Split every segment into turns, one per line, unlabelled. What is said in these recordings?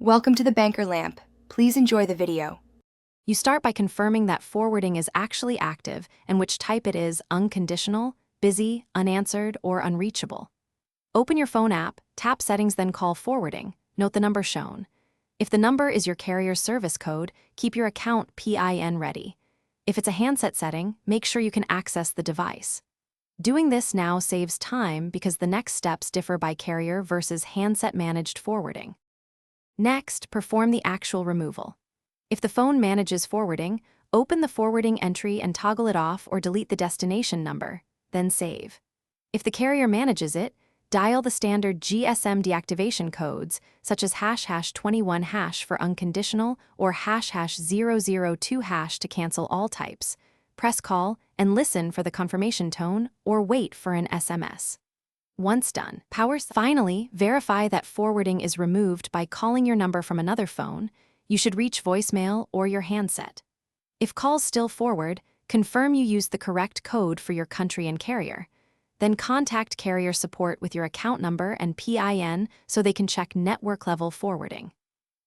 Welcome to the Banker Lamp. Please enjoy the video.
You start by confirming that forwarding is actually active and which type it is: unconditional, busy, unanswered, or unreachable. Open your phone app, tap Settings, then call Forwarding. Note the number shown. If the number is your carrier's service code, keep your account PIN ready. If it's a handset setting, make sure you can access the device. Doing this now saves time because the next steps differ by carrier versus handset-managed forwarding. Next, perform the actual removal. If the phone manages forwarding, open the forwarding entry and toggle it off or delete the destination number, then save. If the carrier manages it, dial the standard GSM deactivation codes, such as ##21# for unconditional or #002# to cancel all types. Press call and listen for the confirmation tone or wait for an SMS. Once done, finally, verify that forwarding is removed by calling your number from another phone. You should reach voicemail or your handset. If calls still forward, confirm you used the correct code for your country and carrier. Then contact carrier support with your account number and PIN so they can check network-level forwarding.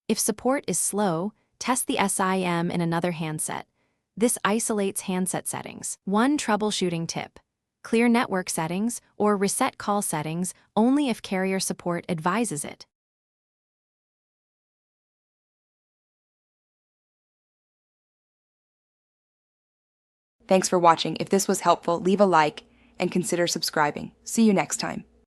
If support is slow, test the SIM in another handset. This isolates handset settings. One troubleshooting tip: clear network settings or reset call settings only if carrier support advises it.
Thanks for watching. If this was helpful, leave a like and consider subscribing. See you next time.